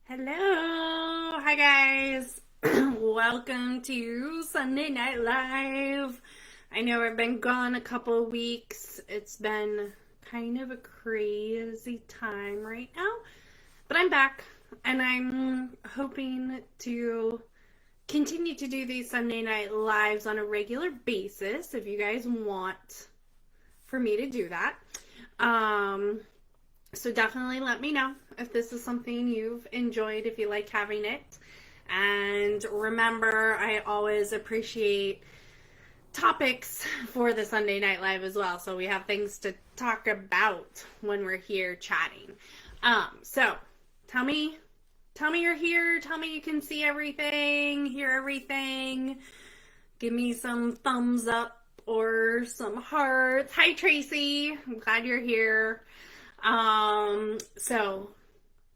Hello. Hi, guys. Welcome to Sunday Night Live. I know I've been gone a couple weeks. It's been kind of a crazy time right now, but I'm back and I'm hoping to continue to do these Sunday Night Lives on a regular basis if you guys want for me to do that. So definitely let me know if this is something you've enjoyed, if you like having it. And remember, I always appreciate topics for the Sunday Night Live as well. So we have things to talk about when we're here chatting. So tell me you're here. Tell me you can see everything, hear everything. Give me some thumbs up or some hearts. Hi, Tracy. I'm glad you're here. So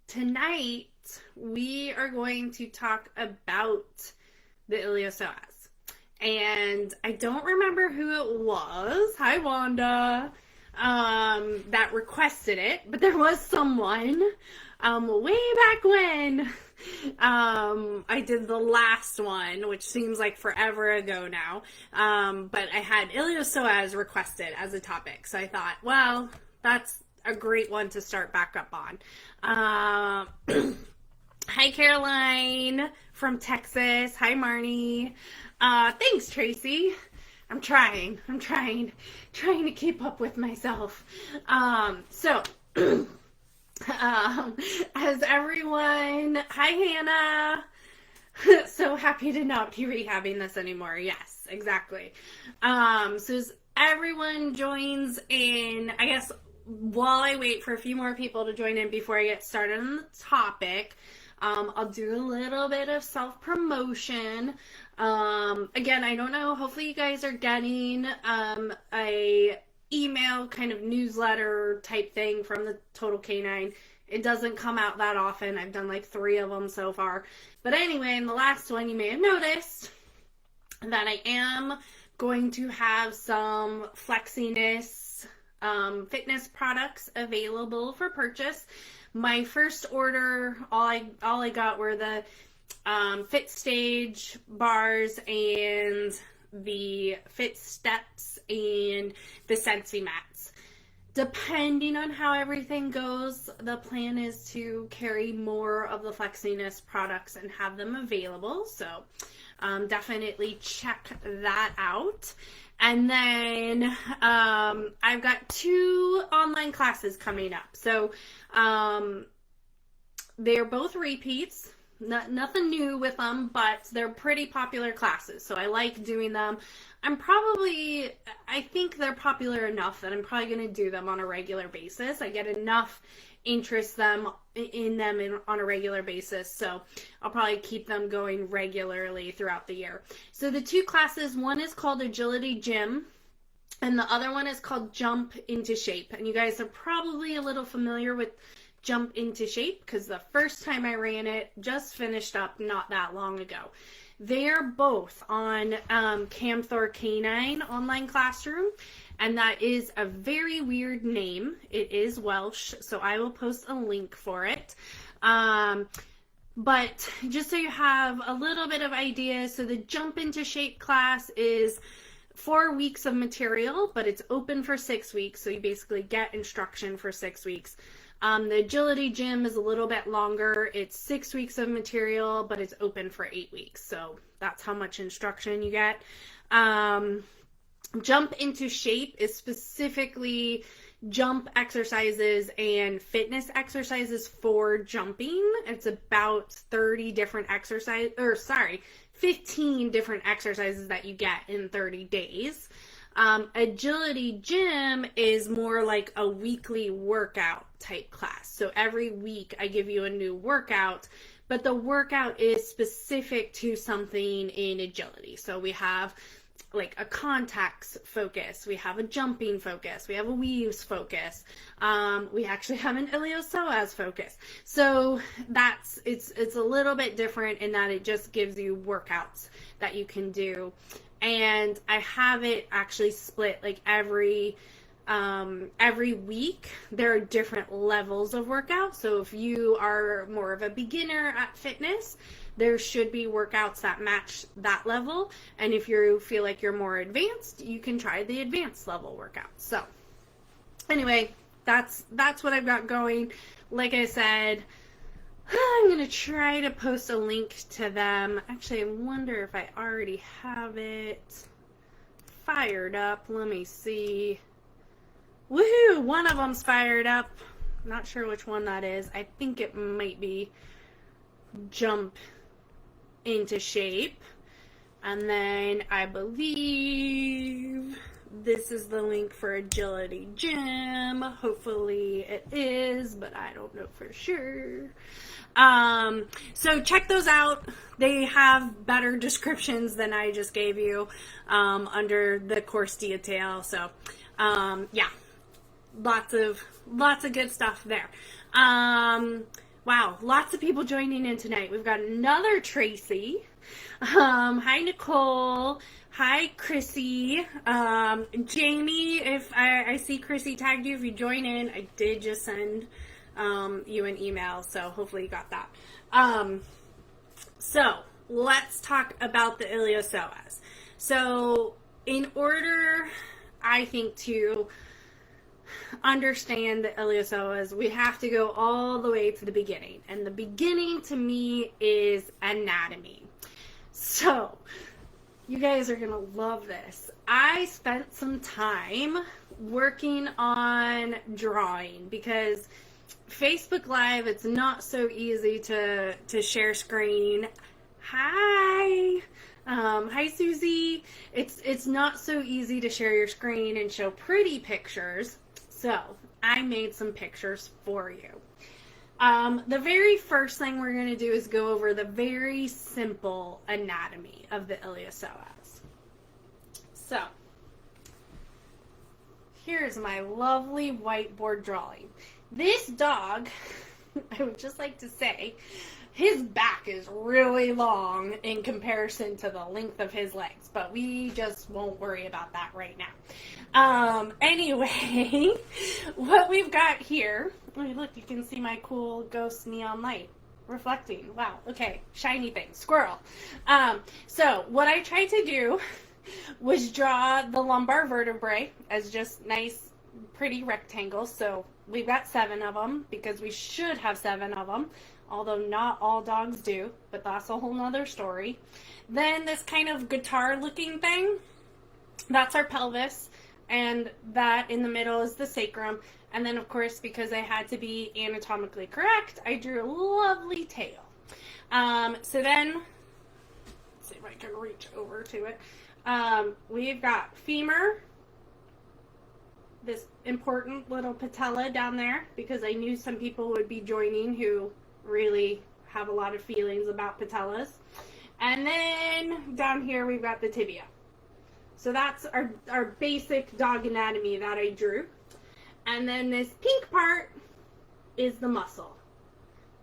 tonight we are going to talk about the Iliopsoas. And I don't remember who it was. Hi, Wanda. That requested it, but there was someone, way back when, I did the last one, which seems like forever ago now. But I had Iliopsoas requested as a topic. So I thought, well, that's a great one to start back up on. Hi, Caroline from Texas. Hi, Marnie. Thanks, Tracy. I'm trying to keep up with myself. So, as everyone, hi, Hannah. So happy to not be rehabbing this anymore. Yes, exactly. So as everyone joins in, I guess, while I wait for a few more people to join in before I get started on the topic, I'll do a little bit of self-promotion. Again, I don't know, hopefully you guys are getting a email kind of newsletter type thing from the Total Canine. It doesn't come out that often. I've done like 3 of them so far. But anyway, in the last one, you may have noticed that I am going to have some flexiness fitness products available for purchase. My first order, all I got were the Fit Stage bars and the Fit Steps and the Sensi mats. Depending on how everything goes, the plan is to carry more of the flexiness products and have them available. So definitely check that out. And then I've got 2 online classes coming up. So they're both repeats. Nothing new with them, but they're pretty popular classes. So I like doing them. I think they're popular enough that I'm probably going to do them on a regular basis. I get enough interest in them on a regular basis, so I'll probably keep them going regularly throughout the year. So the 2 classes, one is called Agility Gym, and the other one is called Jump into Shape. And you guys are probably a little familiar with Jump into Shape because the first time I ran it just finished up not that long ago. They're both on Camthor Canine online classroom, and that is a very weird name. It is Welsh, so I will post a link for it. But just so you have a little bit of idea, so the Jump into Shape class is 4 weeks of material, but it's open for 6 weeks, so you basically get instruction for 6 weeks. The Agility Gym is a little bit longer. It's 6 weeks of material, but it's open for 8 weeks. So that's how much instruction you get. Jump into Shape is specifically jump exercises and fitness exercises for jumping. It's about 15 different exercises that you get in 30 days. Agility Gym is more like a weekly workout type class. So every week I give you a new workout, but the workout is specific to something in agility. So we have like a contacts focus, we have a jumping focus, we have a weaves focus, we actually have an Iliopsoas focus. So it's a little bit different in that it just gives you workouts that you can do. And I have it actually split like every Every week there are different levels of workout. So if you are more of a beginner at fitness, there should be workouts that match that level. And if you feel like you're more advanced, you can try the advanced level workout. So anyway, that's what I've got going. Like I said, I'm going to try to post a link to them. Actually, I wonder if I already have it fired up. Let me see. Woohoo! One of them's fired up. Not sure which one that is. I think it might be Jump into Shape. And then I believe this is the link for Agility Gym. Hopefully it is, but I don't know for sure. So check those out. They have better descriptions than I just gave you under the course detail. So yeah. Lots of good stuff there. Wow, lots of people joining in tonight. We've got another Tracy. Hi, Nicole. Hi, Chrissy. Jamie, if I see Chrissy tagged you, if you join in, I did just send you an email, so hopefully you got that. So let's talk about the Iliopsoas. So in order, I think, to understand the Iliopsoas, we have to go all the way to the beginning. And the beginning to me is anatomy. So you guys are going to love this. I spent some time working on drawing because Facebook Live, it's not so easy to share screen. Hi. Hi, Susie. It's not so easy to share your screen and show pretty pictures. So I made some pictures for you. The very first thing we're going to do is go over the very simple anatomy of the Iliopsoas. So here's my lovely whiteboard drawing. This dog, I would just like to say, his back is really long in comparison to the length of his legs, but we just won't worry about that right now. Anyway, what we've got here, oh, look, you can see my cool ghost neon light reflecting. Wow, okay, shiny thing, squirrel. So what I tried to do was draw the lumbar vertebrae as just nice, pretty rectangles. So we've got 7 of them because we should have 7 of them. Although not all dogs do, but that's a whole nother story. Then this kind of guitar looking thing, that's our pelvis, and that in the middle is the sacrum. And then of course, because I had to be anatomically correct, I drew a lovely tail. So then, let's see if I can reach over to it. We've got femur, this important little patella down there, because I knew some people would be joining who really have a lot of feelings about patellas. And then down here we've got the tibia. So that's our basic dog anatomy that I drew. And then this pink part is the muscle.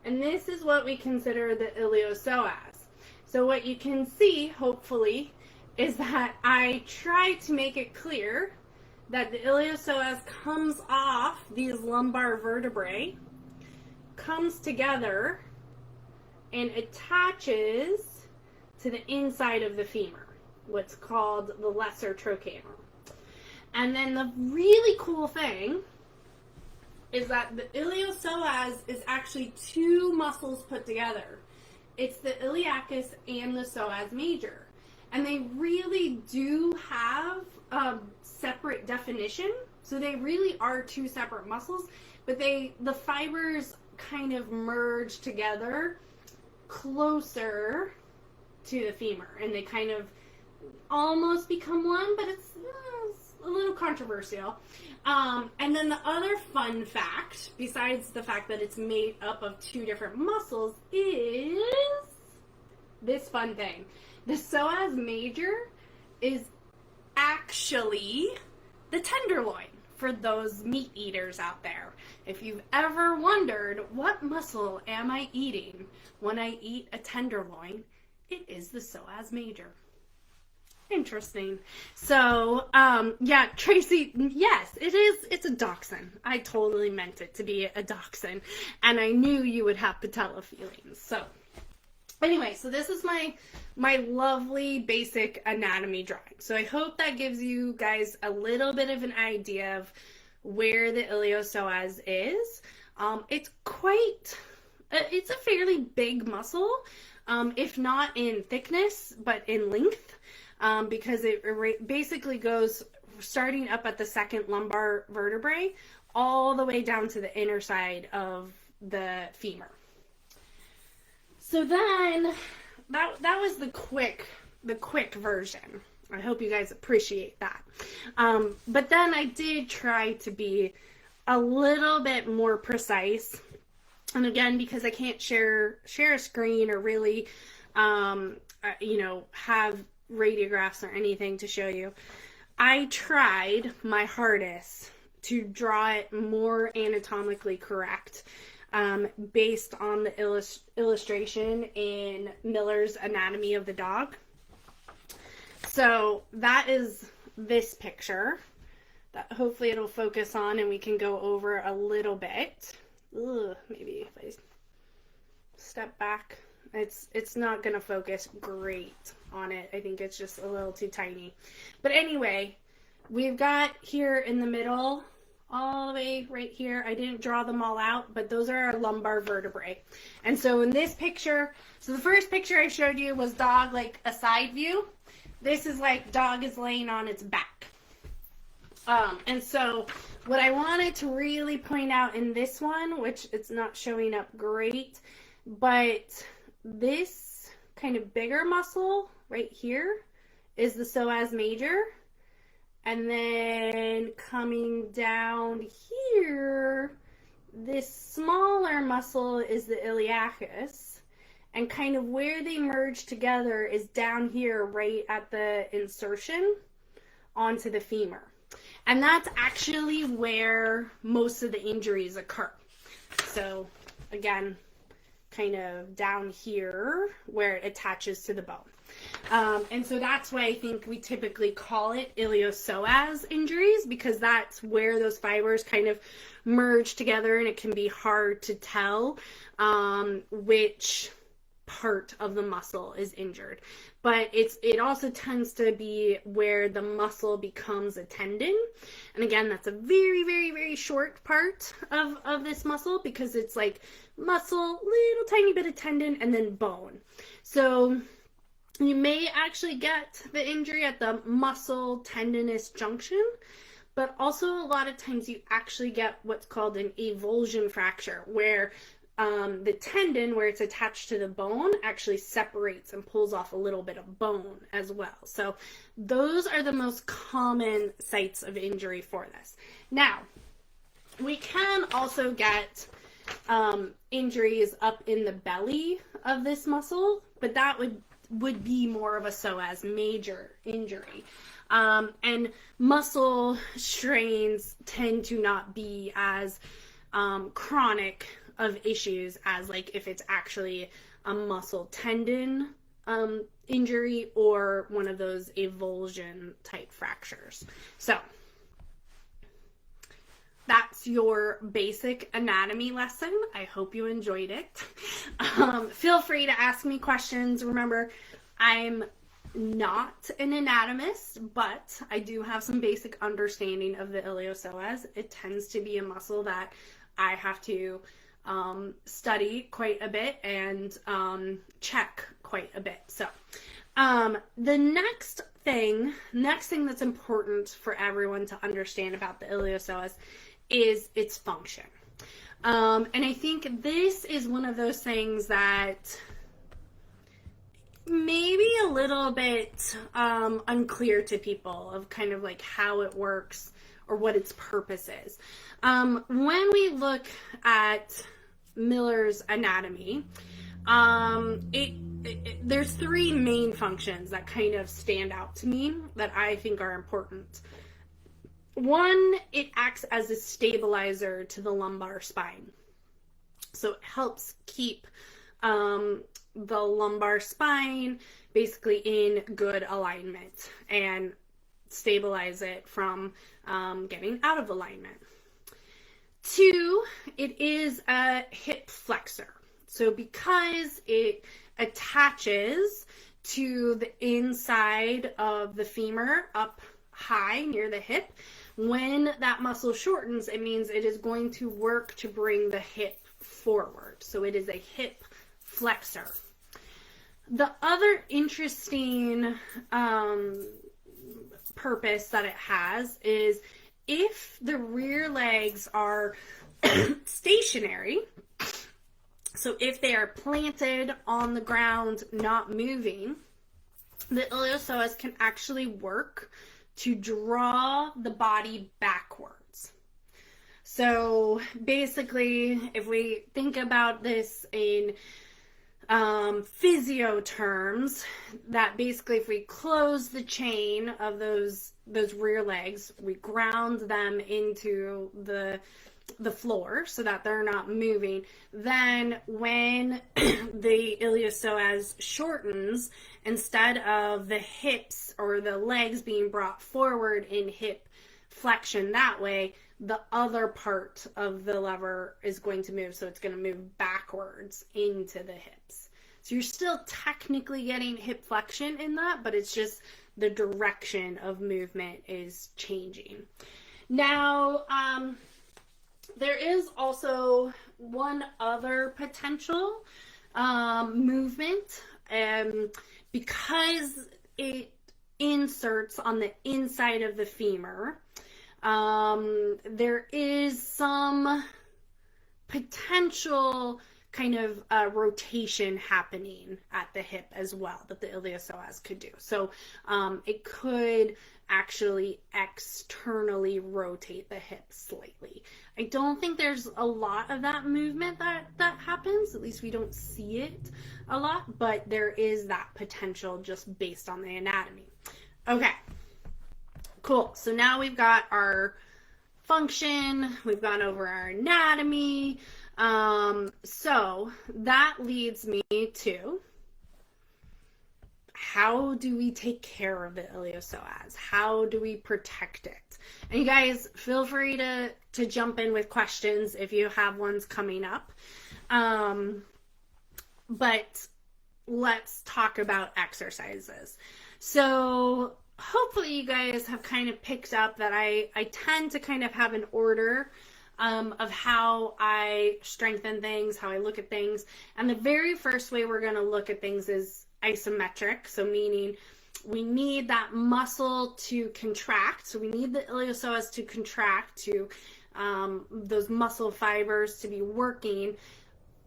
And this is what we consider the Iliopsoas. So what you can see, hopefully, is that I tried to make it clear that the Iliopsoas comes off these lumbar vertebrae, comes together and attaches to the inside of the femur, what's called the lesser trochanter. And then the really cool thing is that the Iliopsoas is actually 2 muscles put together. It's the iliacus and the psoas major. And they really do have a separate definition. So they really are 2 separate muscles, but the fibers kind of merge together closer to the femur, and they kind of almost become one, but it's a little controversial. And then the other fun fact, besides the fact that it's made up of 2 different muscles, is this fun thing. The psoas major is actually the tenderloin, for those meat eaters out there. If you've ever wondered, what muscle am I eating when I eat a tenderloin, it is the psoas major. Interesting. So, yeah, Tracy, yes, it is. It's a dachshund. I totally meant it to be a dachshund, and I knew you would have patella feelings. So, anyway, so this is my lovely basic anatomy drawing. So I hope that gives you guys a little bit of an idea of where the iliopsoas is. It's a fairly big muscle, if not in thickness, but in length. Because it basically goes starting up at the second lumbar vertebrae all the way down to the inner side of the femur. So then that was the quick version. I hope you guys appreciate that. But then I did try to be a little bit more precise. And again, because I can't share a screen or really, have radiographs or anything to show you, I tried my hardest to draw it more anatomically correct, based on the illustration in Miller's Anatomy of the Dog. So that is this picture that hopefully it'll focus on and we can go over a little bit. Maybe if I step back, it's not gonna focus great on it. I think it's just a little too tiny. But anyway, we've got here in the middle, all the way right here. I didn't draw them all out, but those are our lumbar vertebrae. And so in this picture, so the first picture I showed you was dog, like a side view. This is like dog is laying on its back. And so what I wanted to really point out in this one, which it's not showing up great, but this kind of bigger muscle right here is the psoas major. And then coming down here, this smaller muscle is the iliacus. And kind of where they merge together is down here right at the insertion onto the femur. And that's actually where most of the injuries occur. So again, kind of down here where it attaches to the bone. And so that's why I think we typically call it iliopsoas injuries, because that's where those fibers kind of merge together and it can be hard to tell which part of the muscle is injured. But it also tends to be where the muscle becomes a tendon. And again, that's a very, very, very short part of this muscle, because it's like muscle, little tiny bit of tendon, and then bone. So you may actually get the injury at the muscle tendinous junction, but also a lot of times you actually get what's called an avulsion fracture, where the tendon, where it's attached to the bone, actually separates and pulls off a little bit of bone as well. So those are the most common sites of injury for this. Now, we can also get injuries up in the belly of this muscle, but that would be more of a psoas major injury. And muscle strains tend to not be as chronic of issues as like if it's actually a muscle tendon injury or one of those avulsion type fractures. So that's your basic anatomy lesson. I hope you enjoyed it. Feel free to ask me questions. Remember, I'm not an anatomist, but I do have some basic understanding of the iliopsoas. It tends to be a muscle that I have to study quite a bit and check quite a bit. So the next thing that's important for everyone to understand about the iliopsoas is its function. And I think this is one of those things that maybe a little bit unclear to people of kind of like how it works or what its purpose is. When we look at Miller's anatomy, there's three main functions that kind of stand out to me that I think are important. One, it acts as a stabilizer to the lumbar spine. So it helps keep the lumbar spine basically in good alignment and stabilize it from getting out of alignment. 2, it is a hip flexor. So because it attaches to the inside of the femur up high near the hip, when that muscle shortens, it means it is going to work to bring the hip forward. So it is a hip flexor. The other interesting purpose that it has is if the rear legs are stationary, so if they are planted on the ground, not moving, the iliopsoas can actually work to draw the body backwards. So basically, if we think about this in physio terms, that basically if we close the chain of those rear legs, we ground them into the floor so that they're not moving, then when the iliopsoas shortens, instead of the hips or the legs being brought forward in hip flexion that way, the other part of the lever is going to move, so it's going to move backwards into the hips. So you're still technically getting hip flexion in that, but it's just the direction of movement is changing. Now, there is also one other potential movement, because it inserts on the inside of the femur. There is some potential kind of rotation happening at the hip as well that the iliopsoas could do. So it could actually externally rotate the hip slightly. I don't think there's a lot of that movement that happens. At least we don't see it a lot, but there is that potential just based on the anatomy. Okay, cool. So now we've got our function, we've gone over our anatomy. So that leads me to, how do we take care of the iliopsoas? How do we protect it? And you guys, feel free to jump in with questions if you have ones coming up. But let's talk about exercises. So hopefully you guys have kind of picked up that I tend to kind of have an order of how I strengthen things, how I look at things. And the very first way we're going to look at things is isometric. So meaning we need that muscle to contract. So we need the iliopsoas to contract, to those muscle fibers to be working,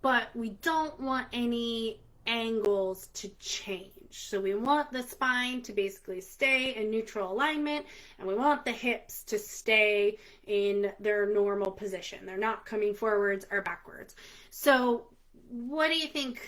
but we don't want any angles to change. So we want the spine to basically stay in neutral alignment, and we want the hips to stay in their normal position. They're not coming forwards or backwards. So what do you think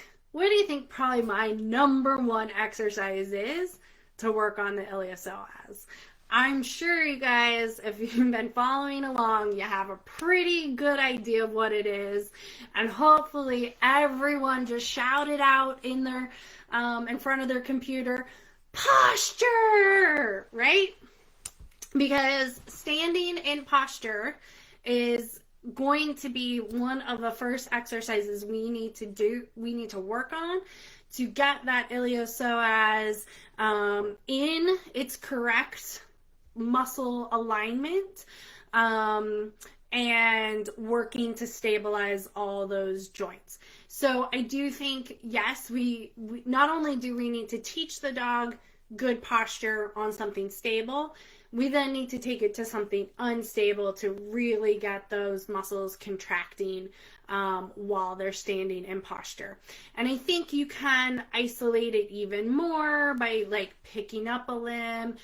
probably my number one exercise is to work on the iliopsoas? I'm sure you guys, if you've been following along, you have a pretty good idea of what it is. And hopefully everyone just shouted out in their, in front of their computer, posture, right? Because standing in posture is going to be one of the first exercises we need to work on to get that iliopsoas in its correct muscle alignment, and working to stabilize all those joints. So I do think, yes, we not only do we need to teach the dog good posture on something stable, we then need to take it to something unstable to really get those muscles contracting while they're standing in posture. And I think you can isolate it even more by like picking up a limb,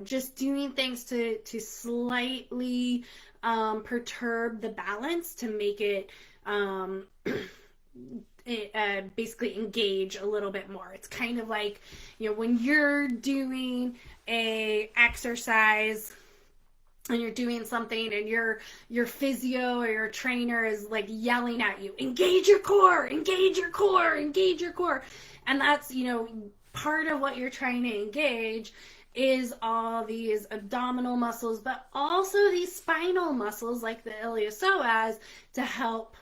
just doing things to slightly perturb the balance to make it basically engage a little bit more. It's kind of like, when you're doing a exercise and you're doing something and your physio or your trainer is like yelling at you, engage your core, engage your core, engage your core. And that's, part of what you're trying to engage is all these abdominal muscles, but also these spinal muscles like the iliopsoas to help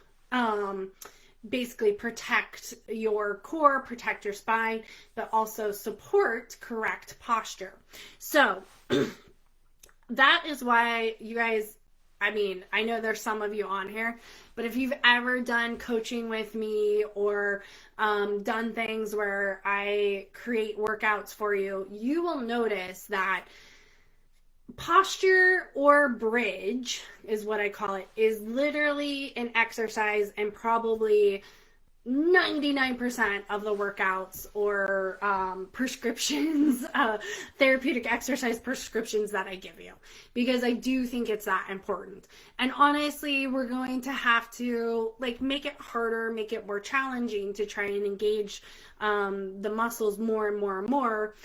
basically protect your core, protect your spine, but also support correct posture. So that is why you guys, I know there's some of you on here, but if you've ever done coaching with me or done things where I create workouts for you, you will notice that posture or bridge is what I call it, is literally an exercise and probably 99% of the workouts or prescriptions, therapeutic exercise prescriptions that I give you, because I do think it's that important. And honestly, we're going to have to make it harder, make it more challenging to try and engage the muscles more and more and more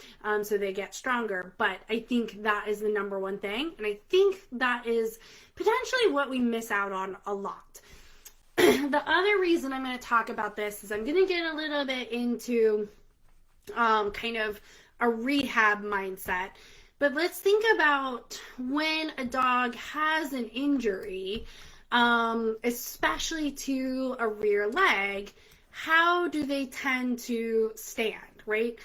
so they get stronger. But I think that is the number one thing. And I think that is potentially what we miss out on a lot. The other reason I'm going to talk about this is I'm going to get a little bit into kind of a rehab mindset. But let's think about when a dog has an injury, especially to a rear leg, how do they tend to stand, right?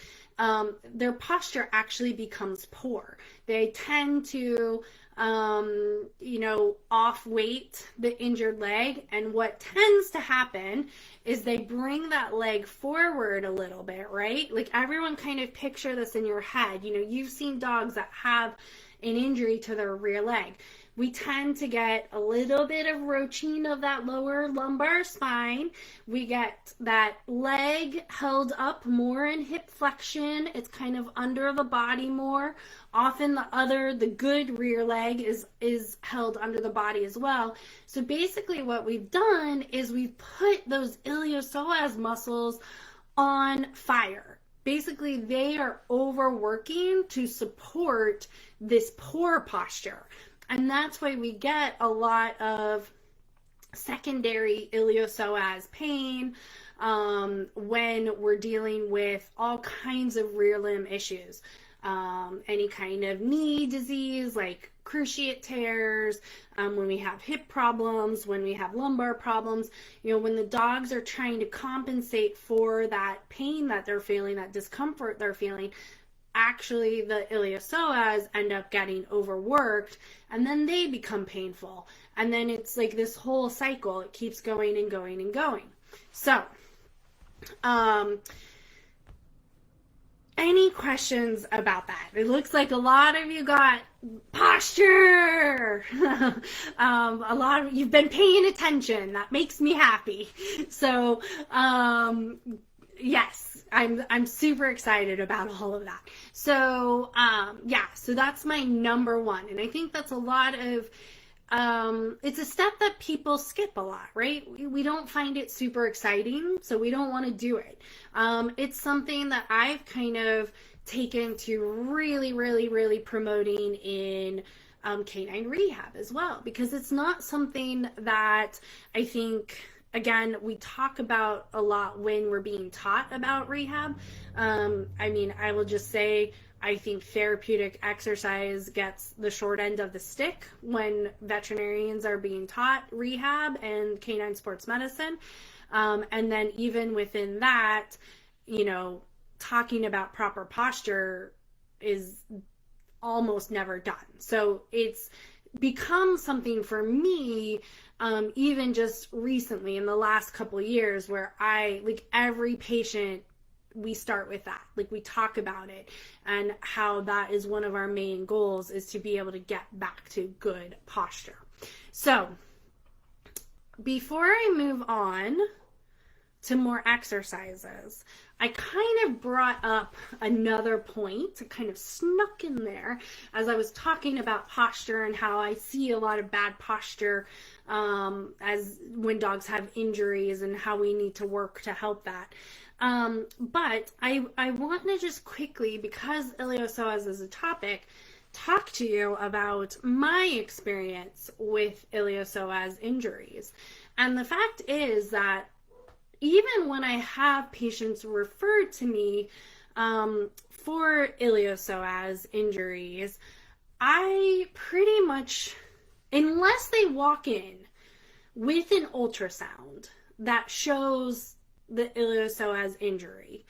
Their posture actually becomes poor. They tend to off weight the injured leg. And what tends to happen is they bring that leg forward a little bit, right? Like everyone kind of picture this in your head. You've seen dogs that have an injury to their rear leg. We tend to get a little bit of roaching of that lower lumbar spine. We get that leg held up more in hip flexion. It's kind of under the body more. Often the good rear leg is held under the body as well. So basically what we've done is we've put those iliopsoas muscles on fire. Basically, they are overworking to support this poor posture. And that's why we get a lot of secondary iliopsoas pain when we're dealing with all kinds of rear limb issues. Any kind of knee disease like cruciate tears, when we have hip problems, when we have lumbar problems, when the dogs are trying to compensate for that pain that they're feeling, that discomfort they're feeling, actually the iliopsoas end up getting overworked and then they become painful. And then it's like this whole cycle. It keeps going and going and going. So, any questions about that? It looks like a lot of you got posture. A lot of you've been paying attention. That makes me happy. So, yes, I'm super excited about all of that. So, so that's my number one. And I think that's a lot of, it's a step that people skip a lot, right? We don't find it super exciting, so we don't want to do it. It's something that I've kind of taken to really, really, really promoting in canine rehab as well, because it's not something that I think, again, we talk about a lot when we're being taught about rehab. I will just say, I think therapeutic exercise gets the short end of the stick when veterinarians are being taught rehab and canine sports medicine. And then even within that, talking about proper posture is almost never done. So it's become something for me, even just recently in the last couple of years, where every patient, we start with that. We talk about it and how that is one of our main goals, is to be able to get back to good posture. So before I move on to more exercises, I kind of brought up another point that kind of snuck in there as I was talking about posture and how I see a lot of bad posture as when dogs have injuries and how we need to work to help that. But I want to just quickly, because iliopsoas is a topic, talk to you about my experience with iliopsoas injuries. And the fact is that even when I have patients referred to me for iliopsoas injuries, I pretty much, unless they walk in with an ultrasound that shows the iliopsoas injury,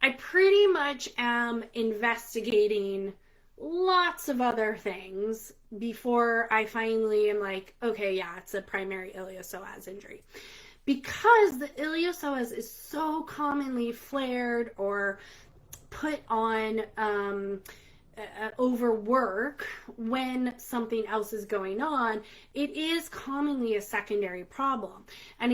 I pretty much am investigating lots of other things before I finally am like, okay, yeah, it's a primary iliopsoas injury. Because the iliopsoas is so commonly flared or put on overwork when something else is going on, it is commonly a secondary problem. And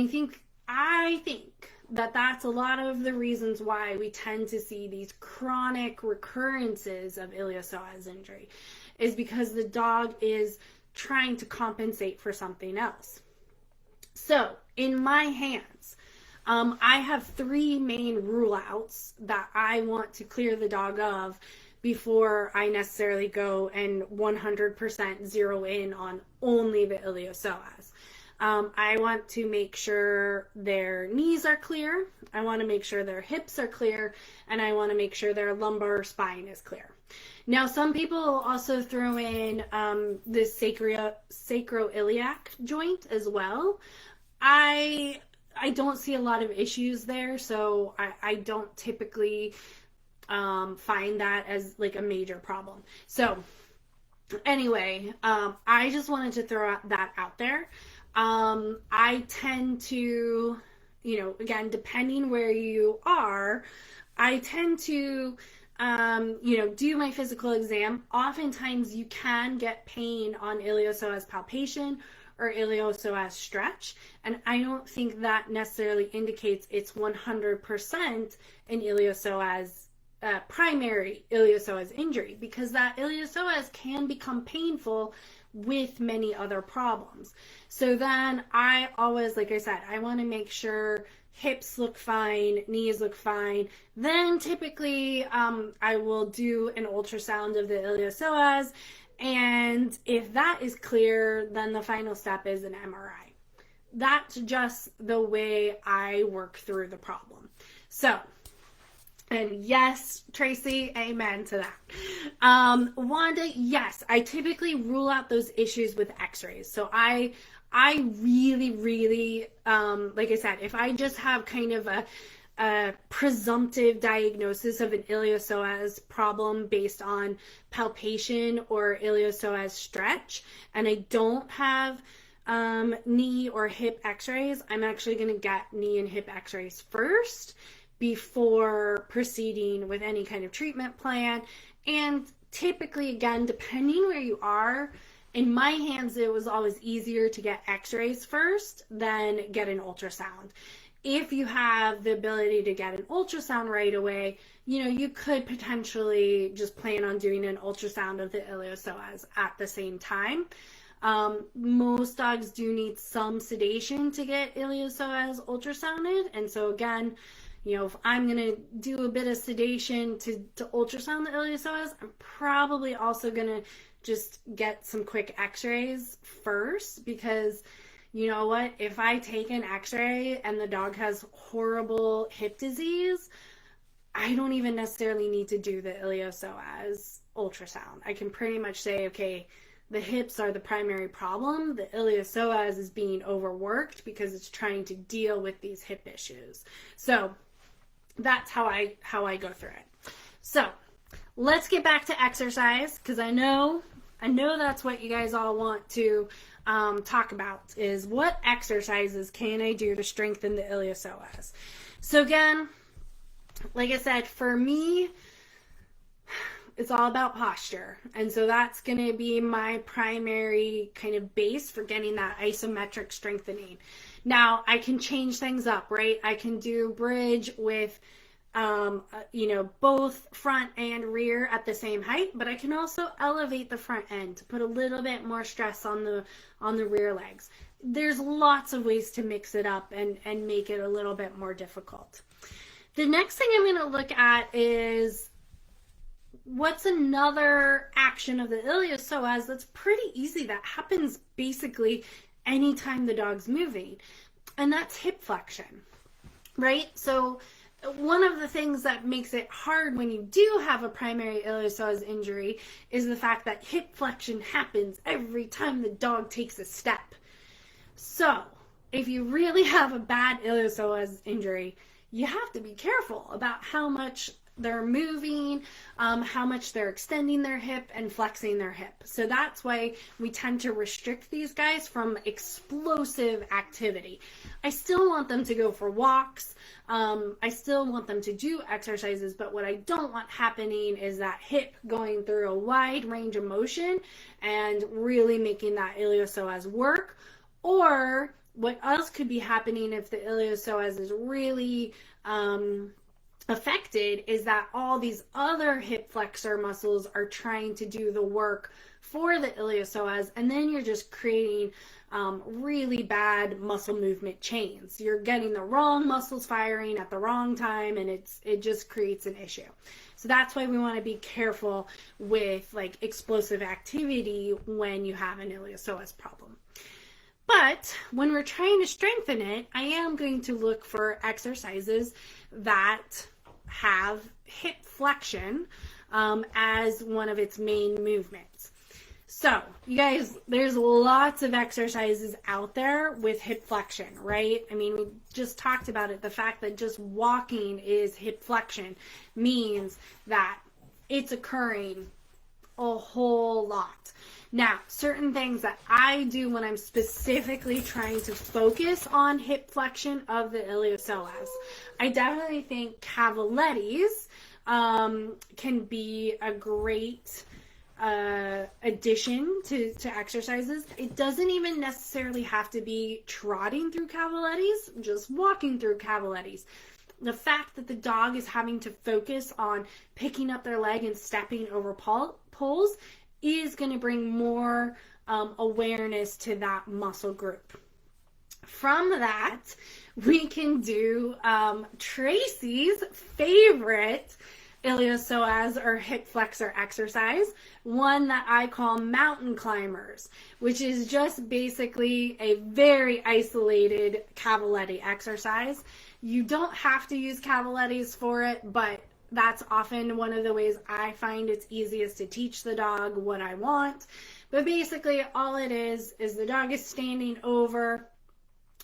I think that that's a lot of the reasons why we tend to see these chronic recurrences of iliopsoas injury, is because the dog is trying to compensate for something else. So in my hands, I have 3 main rule outs that I want to clear the dog of before I necessarily go and 100% zero in on only the iliopsoas. I want to make sure their knees are clear, I want to make sure their hips are clear, and I want to make sure their lumbar spine is clear. Now, some people also throw in the sacroiliac joint as well. I don't see a lot of issues there, so I don't typically find that as like a major problem. So anyway, I just wanted to throw that out there. I tend to, again, depending where you are, I tend to, do my physical exam. Oftentimes you can get pain on iliopsoas palpation or iliopsoas stretch, and I don't think that necessarily indicates it's 100% an iliopsoas primary iliopsoas injury, because that iliopsoas can become painful with many other problems. So then I always, like I said, I want to make sure hips look fine, knees look fine. Then typically I will do an ultrasound of the iliopsoas, and if that is clear, then the final step is an MRI. That's just the way I work through the problem. So, and yes, Tracy, amen to that. Wanda, yes, I typically rule out those issues with x-rays. So I really, like I said, if I just have kind of a presumptive diagnosis of an iliopsoas problem based on palpation or iliopsoas stretch, and I don't have knee or hip x-rays, I'm actually going to get knee and hip x-rays first before proceeding with any kind of treatment plan. And typically, again, depending where you are, in my hands, it was always easier to get x-rays first than get an ultrasound. If you have the ability to get an ultrasound right away, you could potentially just plan on doing an ultrasound of the iliopsoas at the same time. Most dogs do need some sedation to get iliopsoas ultrasounded. And so again, if I'm going to do a bit of sedation to ultrasound the iliopsoas, I'm probably also going to just get some quick x-rays first, because you know what? If I take an x-ray and the dog has horrible hip disease, I don't even necessarily need to do the iliopsoas ultrasound. I can pretty much say, okay, the hips are the primary problem. The iliopsoas is being overworked because it's trying to deal with these hip issues. So that's how I go through it. So let's get back to exercise, because I know that's what you guys all want to talk about, is what exercises can I do to strengthen the iliopsoas. So again, like I said, for me, it's all about posture. And so that's going to be my primary kind of base for getting that isometric strengthening. Now, I can change things up, right? I can do bridge with, both front and rear at the same height, but I can also elevate the front end to put a little bit more stress on the rear legs. There's lots of ways to mix it up and make it a little bit more difficult. The next thing I'm going to look at is what's another action of the iliopsoas that's pretty easy that happens basically anytime the dog's moving? And that's hip flexion, right? So one of the things that makes it hard when you do have a primary iliopsoas injury is the fact that hip flexion happens every time the dog takes a step. So if you really have a bad iliopsoas injury, you have to be careful about how much they're moving, how much they're extending their hip and flexing their hip. So that's why we tend to restrict these guys from explosive activity. I still want them to go for walks. I still want them to do exercises, but what I don't want happening is that hip going through a wide range of motion and really making that iliopsoas work. Or what else could be happening if the iliopsoas is really affected is that all these other hip flexor muscles are trying to do the work for the iliopsoas, and then you're just creating really bad muscle movement chains. You're getting the wrong muscles firing at the wrong time, and it just creates an issue. So that's why we want to be careful with like explosive activity when you have an iliopsoas problem. But when we're trying to strengthen it, I am going to look for exercises that have hip flexion as one of its main movements. So, you guys, there's lots of exercises out there with hip flexion, right? I mean, we just talked about it. The fact that just walking is hip flexion means that it's occurring a whole lot. Now, certain things that I do when I'm specifically trying to focus on hip flexion of the iliopsoas, I definitely think cavalettes can be a great addition to exercises. It doesn't even necessarily have to be trotting through cavalettes, just walking through cavalettes. The fact that the dog is having to focus on picking up their leg and stepping over poles is going to bring more awareness to that muscle group. From that, we can do Tracy's favorite iliopsoas or hip flexor exercise, one that I call mountain climbers, which is just basically a very isolated cavallette exercise. You don't have to use cavalettes for it, but that's often one of the ways I find it's easiest to teach the dog what I want. But basically all it is the dog is standing over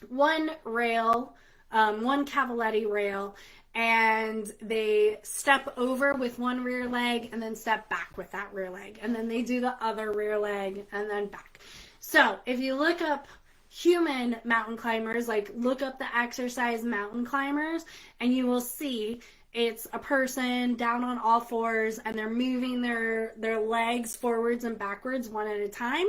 one rail, one cavallette rail, and they step over with one rear leg and then step back with that rear leg. And then they do the other rear leg and then back. So if you look up human mountain climbers, like look up the exercise mountain climbers, and you will see it's a person down on all fours and they're moving their legs forwards and backwards one at a time.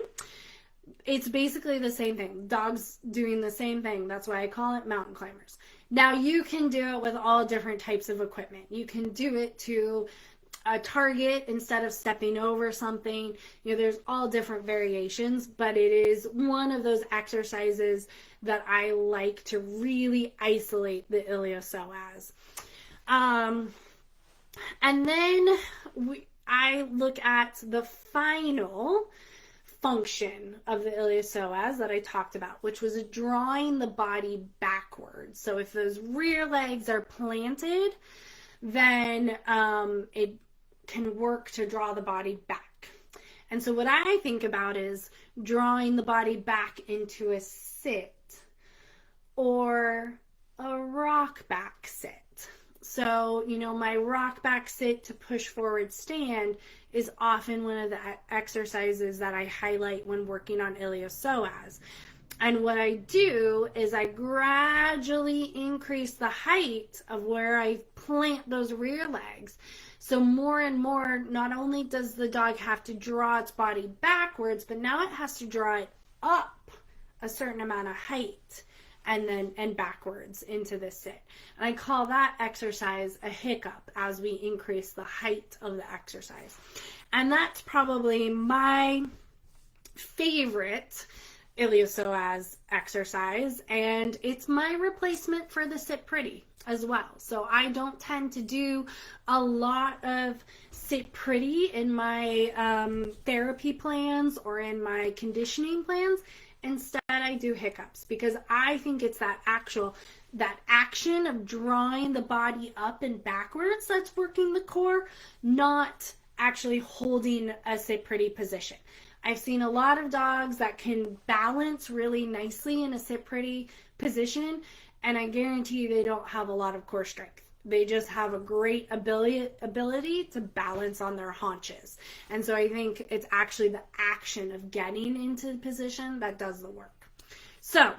It's basically the same thing. Dogs doing the same thing. That's why I call it mountain climbers. Now you can do it with all different types of equipment. You can do it to a target instead of stepping over something. You know, there's all different variations, but it is one of those exercises that I like to really isolate the iliopsoas. And then I look at the final function of the iliopsoas that I talked about, which was drawing the body backwards. So if those rear legs are planted, then it can work to draw the body back. And so what I think about is drawing the body back into a sit or a rock back sit. So, you know, my rock back sit to push forward stand is often one of the exercises that I highlight when working on iliopsoas. And what I do is I gradually increase the height of where I plant those rear legs. So more and more, not only does the dog have to draw its body backwards, but now it has to draw it up a certain amount of height and backwards into the sit. And I call that exercise a hiccup as we increase the height of the exercise. And that's probably my favorite iliopsoas exercise, and it's my replacement for the sit pretty. as well. So I don't tend to do a lot of sit pretty in my therapy plans or in my conditioning plans. Instead, I do hiccups because I think it's that action of drawing the body up and backwards that's working the core, not actually holding a sit pretty position. I've seen a lot of dogs that can balance really nicely in a sit pretty position, and I guarantee you they don't have a lot of core strength. They just have a great ability to balance on their haunches. And so I think it's actually the action of getting into the position that does the work. So,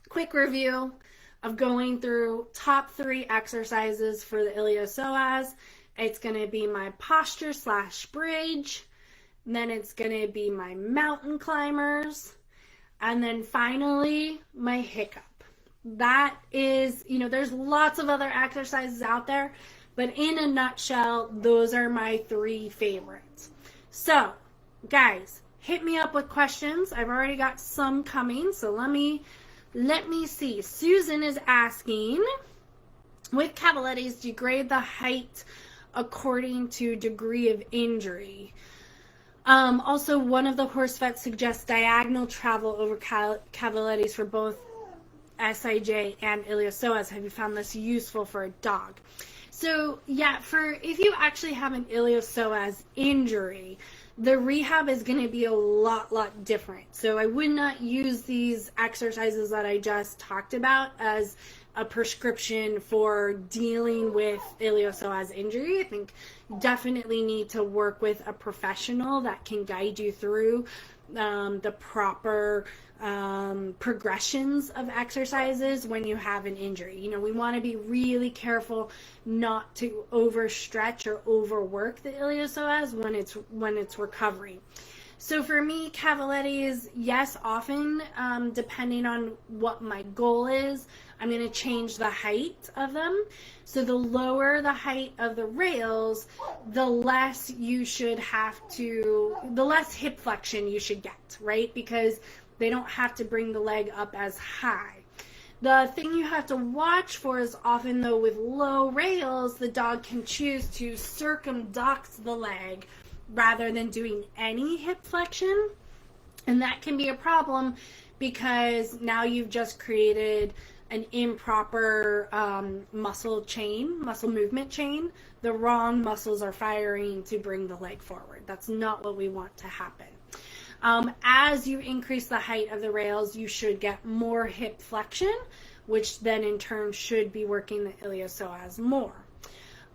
quick review of going through top 3 exercises for the iliopsoas. It's going to be my posture / bridge. Then it's going to be my mountain climbers. And then finally, my hiccup. That is, there's lots of other exercises out there, but in a nutshell, those are my 3 favorites. So, guys, hit me up with questions. I've already got some coming, so let me see. Susan is asking, with cavalettis, do you grade the height according to degree of injury? Also, one of the horse vets suggests diagonal travel over cavalettis for both SIJ and Iliopsoas. Have you found this useful for a dog? So yeah, if you actually have an Iliopsoas injury, the rehab is going to be a lot different. So I would not use these exercises that I just talked about as a prescription for dealing with Iliopsoas injury. I think you definitely need to work with a professional that can guide you through the proper progressions of exercises when you have an injury. We want to be really careful not to overstretch or overwork the iliopsoas when it's recovering. So for me, cavalettis, yes, often, depending on what my goal is, I'm going to change the height of them. So the lower the height of the rails, the less hip flexion you should get, right? Because they don't have to bring the leg up as high. The thing you have to watch for is often, though, with low rails, the dog can choose to circumduct the leg rather than doing any hip flexion. And that can be a problem because now you've just created an improper muscle movement chain. The wrong muscles are firing to bring the leg forward. That's not what we want to happen. As you increase the height of the rails, you should get more hip flexion, which then in turn should be working the iliopsoas more.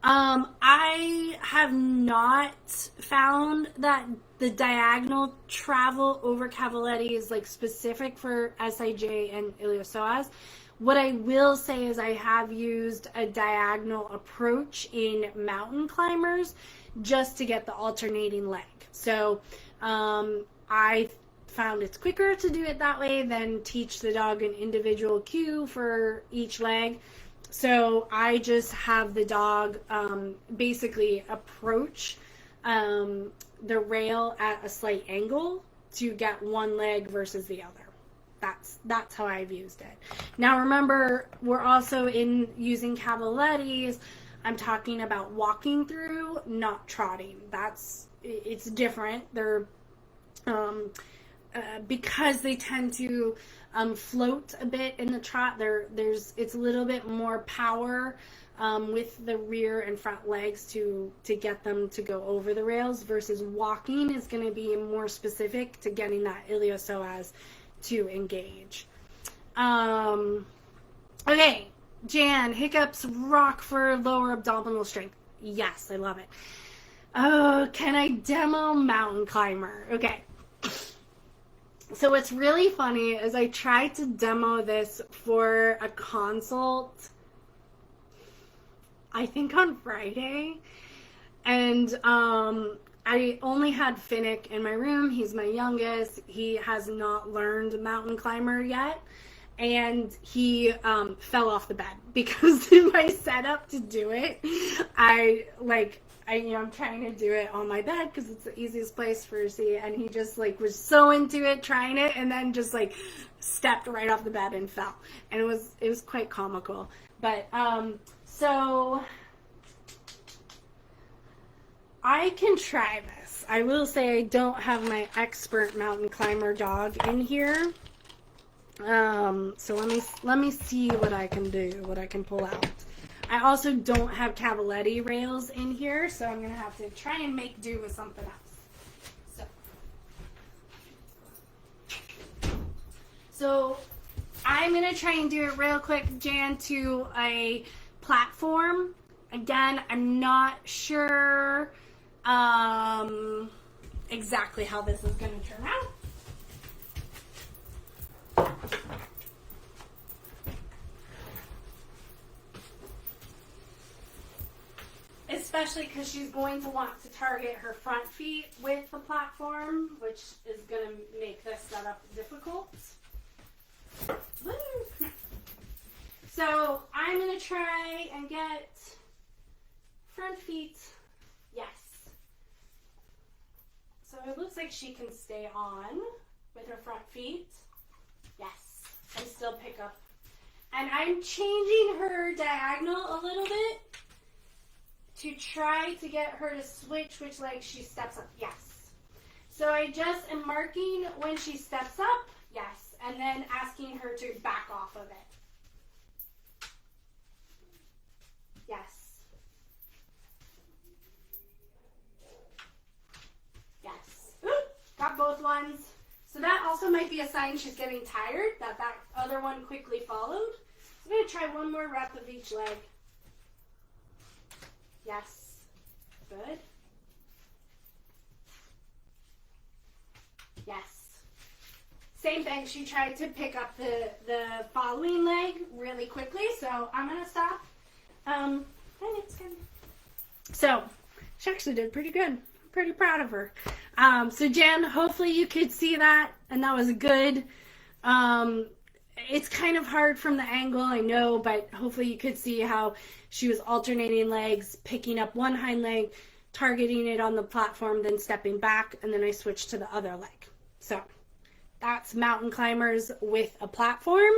I have not found that the diagonal travel over cavaletti is specific for SIJ and iliopsoas. What I will say is I have used a diagonal approach in mountain climbers just to get the alternating leg. So I found it's quicker to do it that way than teach the dog an individual cue for each leg. So I just have the dog basically approach the rail at a slight angle to get one leg versus the other. That's how I've used it. Now remember, we're also in using cavalettis. I'm talking about walking through, not trotting. It's different. They're because they tend to float a bit in the trot. It's a little bit more power with the rear and front legs to get them to go over the rails, versus walking is going to be more specific to getting that iliopsoas to engage. Okay, Jan, hiccups rock for lower abdominal strength. Yes, I love it. Oh, can I demo mountain climber? Okay. So what's really funny is I tried to demo this for a consult, I think on Friday, and I only had Finnick in my room. He's my youngest. He has not learned mountain climber yet, and he fell off the bed because in my setup to do it, I'm trying to do it on my bed because it's the easiest place for see, and he just like was so into it trying it, and then just like stepped right off the bed and fell, and it was quite comical. But so I can try this. I will say I don't have my expert mountain climber dog in here. So let me see what I can do, what I can pull out. I also don't have cavaletti rails in here, so I'm going to have to try and make do with something else. So I'm going to try and do it real quick, Jan, to a platform. Again, I'm not sure exactly how this is going to turn out. Especially because she's going to want to target her front feet with the platform, which is going to make this setup difficult. Woo. So I'm going to try and get front feet. Yes. So it looks like she can stay on with her front feet. Yes. And still pick up. And I'm changing her diagonal a little bit to try to get her to switch which leg she steps up. Yes. So I just am marking when she steps up. Yes. And then asking her to back off of it. Yes. Yes. Ooh, got both ones. So that also might be a sign she's getting tired, that other one quickly followed. So I'm going to try one more rep of each leg. Yes. Good. Yes. Same thing. She tried to pick up the following leg really quickly, so I'm going to stop. And it's good. So she actually did pretty good. I'm pretty proud of her. So Jen, hopefully you could see that, and that was good. It's kind of hard from the angle, I know, but hopefully you could see how she was alternating legs, picking up one hind leg, targeting it on the platform, then stepping back, and then I switched to the other leg. So that's mountain climbers with a platform.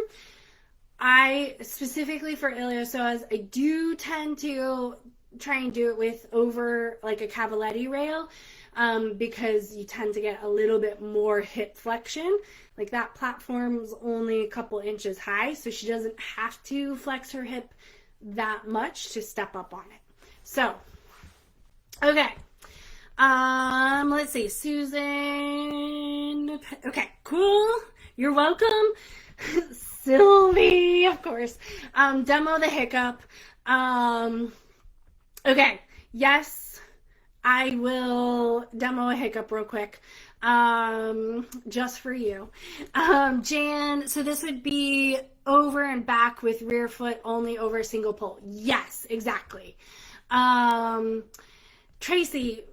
I, specifically for Iliopsoas, I do tend to try and do it with over like a cavaletti rail, because you tend to get a little bit more hip flexion. Like that platform's only a couple inches high, so she doesn't have to flex her hip that much to step up on it. So, okay. Let's see. Susan. Okay, cool. You're welcome. Sylvie, of course. Demo the hiccup. Okay. Yes, I will demo a hiccup real quick. Just for you. Jan, so this would be over and back with rear foot only over a single pole. Yes, exactly. Tracy,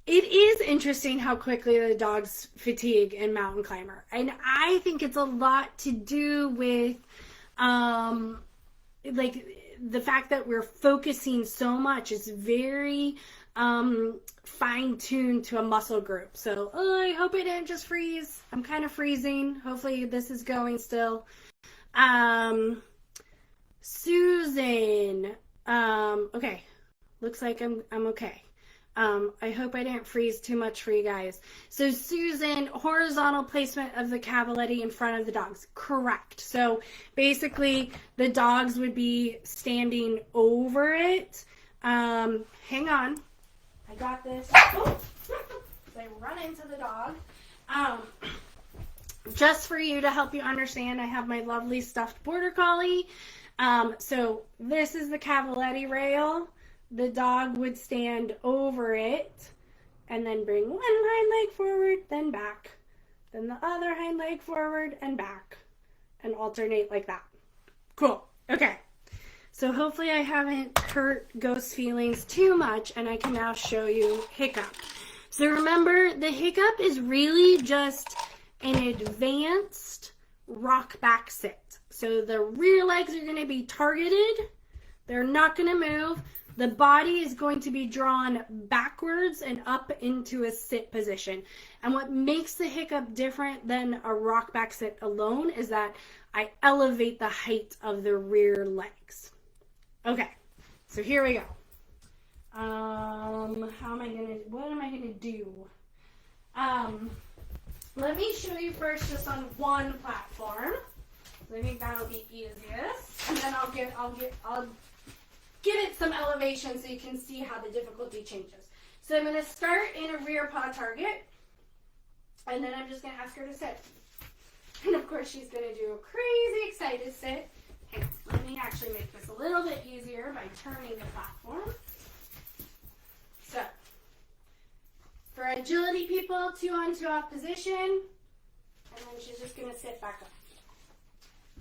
it is interesting how quickly the dogs fatigue in mountain climber. And I think it's a lot to do with, like the fact that we're focusing so much. It's very, fine-tuned to a muscle group. So, I hope it didn't just freeze. I'm kind of freezing. Hopefully this is going still. Susan. Okay. Looks like I'm okay. I hope I didn't freeze too much for you guys. So Susan, horizontal placement of the cavaletti in front of the dogs. Correct. So basically the dogs would be standing over it. Hang on. I got this. Oh, I run into the dog. Just for you to help you understand, I have my lovely stuffed border collie. So this is the cavaletti rail. The dog would stand over it and then bring one hind leg forward, then back. Then the other hind leg forward and back. And alternate like that. Cool. Okay. So hopefully I haven't hurt Ghost's feelings too much, and I can now show you hiccup. So remember, the hiccup is really just an advanced rock back sit. So the rear legs are going to be targeted. They're not going to move. The body is going to be drawn backwards and up into a sit position. And what makes the hiccup different than a rock back sit alone is that I elevate the height of the rear legs. Okay, so here we go. What am I gonna do? Let me show you first just on one platform. I think that'll be easiest. And then I'll give it some elevation so you can see how the difficulty changes. So I'm gonna start in a rear paw target, and then I'm just gonna ask her to sit. And of course she's gonna do a crazy excited sit. Hang on, let me actually make this a little bit easier by turning the platform. So, for agility people, 2 on 2 off position, and then she's just gonna sit back up.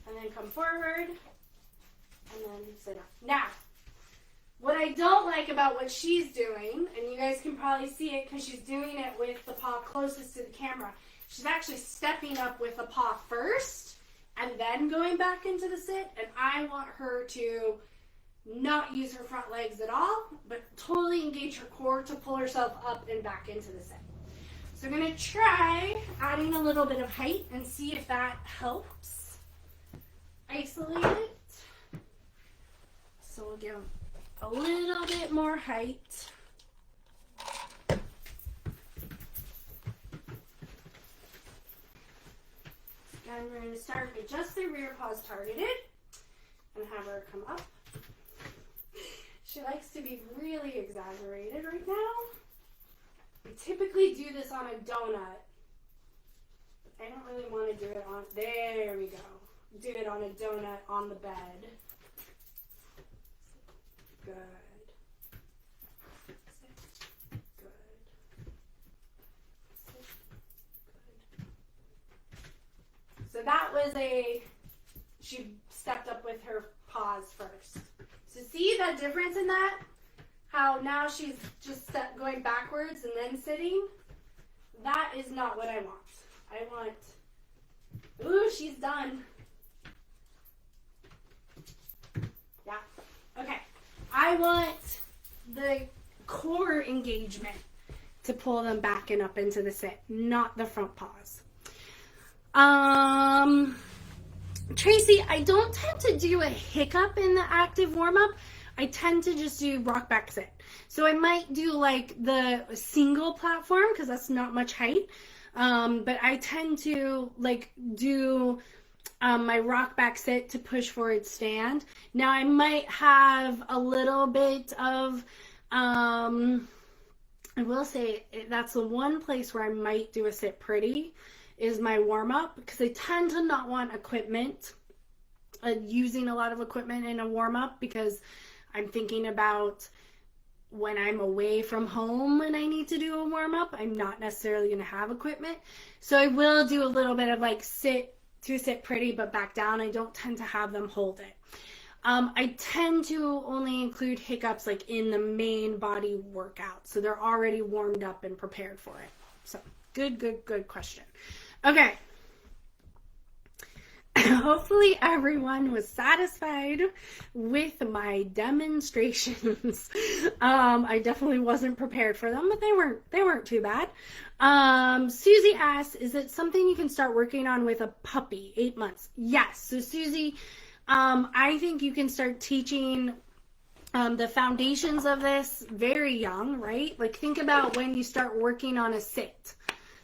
And then come forward, and then sit up. Now, what I don't like about what she's doing, and you guys can probably see it because she's doing it with the paw closest to the camera, she's actually stepping up with the paw first, and then going back into the sit, and I want her to not use her front legs at all, but totally engage her core to pull herself up and back into the sit. So I'm going to try adding a little bit of height and see if that helps isolate it. So we'll give a little bit more height. And we're going to start with just the rear paws targeted and have her come up. She likes to be really exaggerated right now. We typically do this on a donut. I don't really want to do it on, there we go. Do it on a donut on the bed. Good. Good. So that was she stepped up with her paws first. So see the difference in that? How now she's just going backwards and then sitting? That is not what I want. Ooh, she's done. Yeah, okay. I want the core engagement to pull them back and up into the sit, not the front paws. Tracy, I don't tend to do a hiccup in the active warm-up. I tend to just do rock back sit. So I might do like the single platform because that's not much height. But I tend to like do my rock back sit to push forward stand. Now I might have a little bit of, I will say that's the one place where I might do a sit pretty is my warm-up, because I tend to not want equipment, using a lot of equipment in a warm-up, because I'm thinking about when I'm away from home and I need to do a warm-up, I'm not necessarily going to have equipment. So I will do a little bit of like sit pretty but back down. I don't tend to have them hold it. I tend to only include hiccups like in the main body workout, so they're already warmed up and prepared for it. So good question. Okay. Hopefully everyone was satisfied with my demonstrations. I definitely wasn't prepared for them, but they weren't too bad. Susie asks, is it something you can start working on with a puppy, 8 months? Yes. So Susie, I think you can start teaching the foundations of this very young, right? Like think about when you start working on a sit.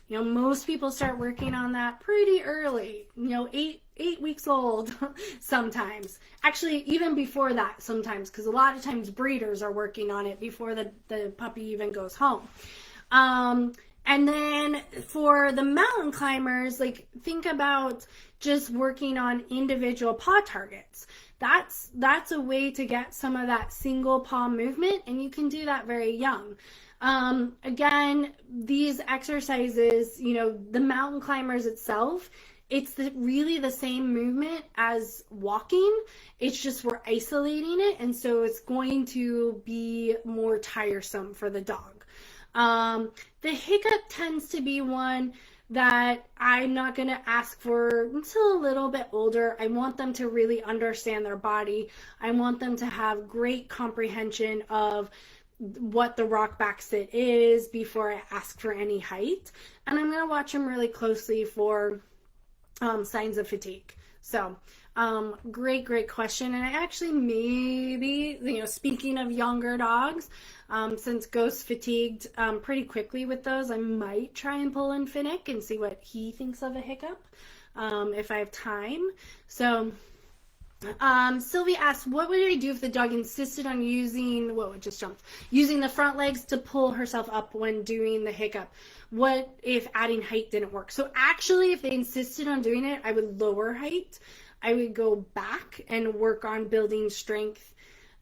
You know, most people start working on that pretty early, you know, eight weeks old sometimes. Actually, even before that sometimes, because a lot of times breeders are working on it before the puppy even goes home. And then for the mountain climbers, like think about just working on individual paw targets. That's a way to get some of that single paw movement, and you can do that very young. Again, these exercises, you know, the mountain climbers itself, it's really the same movement as walking. It's just we're isolating it, and so it's going to be more tiresome for the dog. The hiccup tends to be one that I'm not going to ask for until a little bit older. I want them to really understand their body. I want them to have great comprehension of what the rock back sit is before I ask for any height. And I'm going to watch them really closely for signs of fatigue. So great question. And I actually maybe, speaking of younger dogs, since Ghost fatigued pretty quickly with those, I might try and pull in Finnick and see what he thinks of a hiccup if I have time. So Sylvie asked, what would I do if the dog insisted on using the front legs to pull herself up when doing the hiccup? What if adding height didn't work? So actually, if they insisted on doing it, I would lower height. I would go back and work on building strength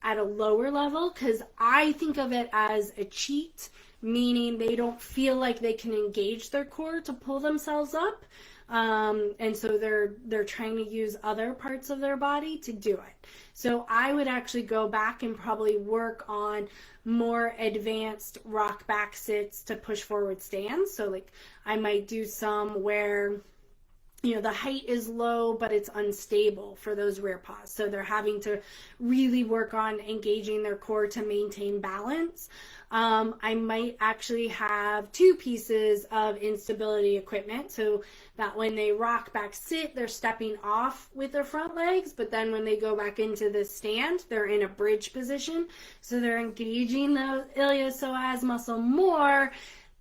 at a lower level, because I think of it as a cheat, meaning they don't feel like they can engage their core to pull themselves up. And so they're trying to use other parts of their body to do it. So I would actually go back and probably work on more advanced rock back sits to push forward stands. So like I might do some where the height is low, but it's unstable for those rear paws. So they're having to really work on engaging their core to maintain balance. I might actually have 2 pieces of instability equipment so that when they rock back sit, they're stepping off with their front legs, but then when they go back into the stand, they're in a bridge position. So they're engaging the iliopsoas muscle more,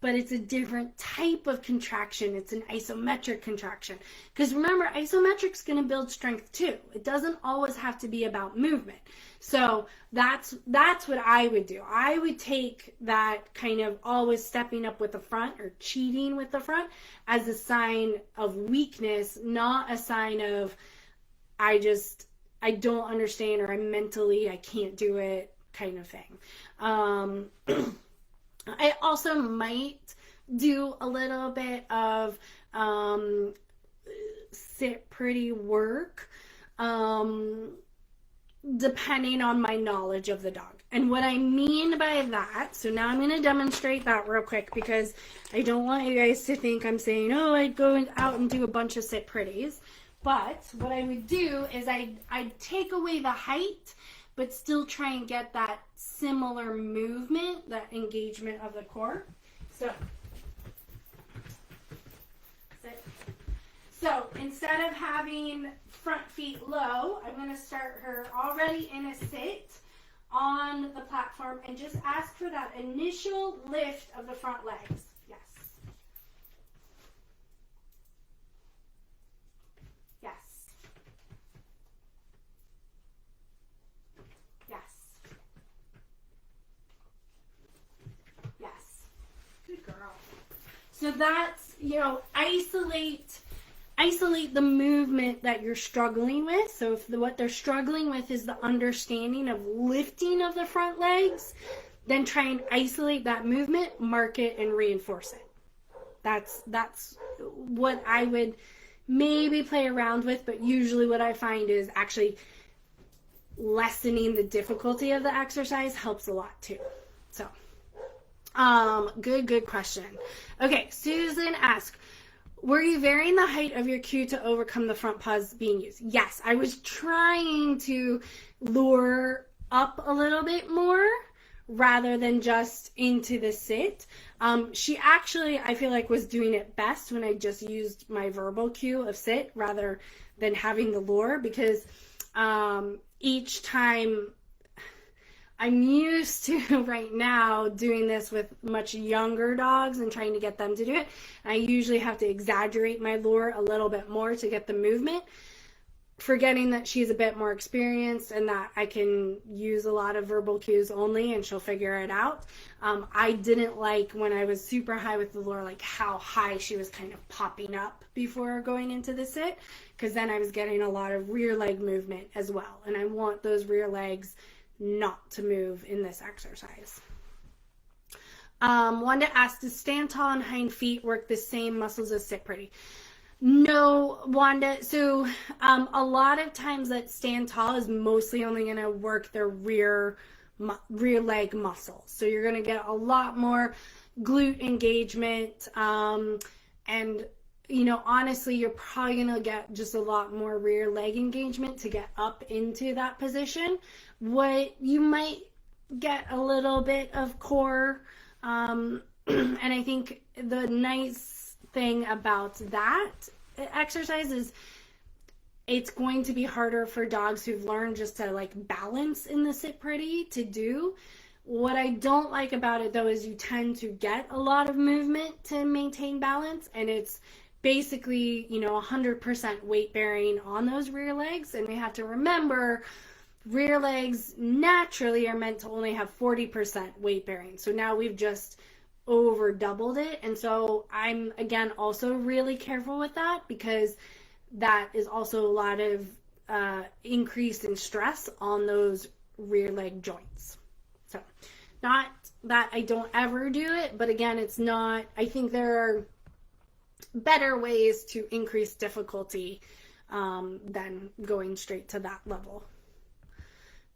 but it's a different type of contraction. It's an isometric contraction. Because remember, isometric's going to build strength too. It doesn't always have to be about movement. So that's what I would do. I would take that kind of always stepping up with the front or cheating with the front as a sign of weakness, not a sign of I don't understand, or I can't do it kind of thing. I also might do a little bit of sit pretty work, depending on my knowledge of the dog. And what I mean by that, so now I'm going to demonstrate that real quick, because I don't want you guys to think I'm saying, oh, I'd go out and do a bunch of sit pretties. But what I would do is I'd take away the height, but still try and get that similar movement, that engagement of the core. So instead of having front feet low, I'm going to start her already in a sit on the platform and just ask for that initial lift of the front legs. Yes. Yes. Yes. Yes. Good girl. So that's, isolate the movement that you're struggling with. So if what they're struggling with is the understanding of lifting of the front legs, then try and isolate that movement, mark it, and reinforce it. That's what I would maybe play around with, but usually what I find is actually lessening the difficulty of the exercise helps a lot too. So, good question. Okay, Susan asked, were you varying the height of your cue to overcome the front paws being used? Yes, I was trying to lure up a little bit more rather than just into the sit. She actually, I feel like, was doing it best when I just used my verbal cue of sit rather than having the lure, because each time I'm used to right now doing this with much younger dogs and trying to get them to do it. I usually have to exaggerate my lure a little bit more to get the movement, forgetting that she's a bit more experienced and that I can use a lot of verbal cues only and she'll figure it out. I didn't like when I was super high with the lure, like how high she was kind of popping up before going into the sit, because then I was getting a lot of rear leg movement as well. And I want those rear legs not to move in this exercise. Wanda asked, does stand tall and hind feet work the same muscles as sit pretty? No, Wanda. So a lot of times that stand tall is mostly only going to work their rear leg muscles. So you're going to get a lot more glute engagement and honestly, you're probably going to get just a lot more rear leg engagement to get up into that position. What you might get a little bit of core. And I think the nice thing about that exercise is it's going to be harder for dogs who've learned just to like balance in the sit pretty to do. What I don't like about it though is you tend to get a lot of movement to maintain balance, and it's basically 100% weight bearing on those rear legs. And we have to remember rear legs naturally are meant to only have 40% weight bearing, so now we've just over doubled it. And so I'm again also really careful with that, because that is also a lot of increase in stress on those rear leg joints. So not that I don't ever do it, but again, it's not, I think there are better ways to increase difficulty than going straight to that level.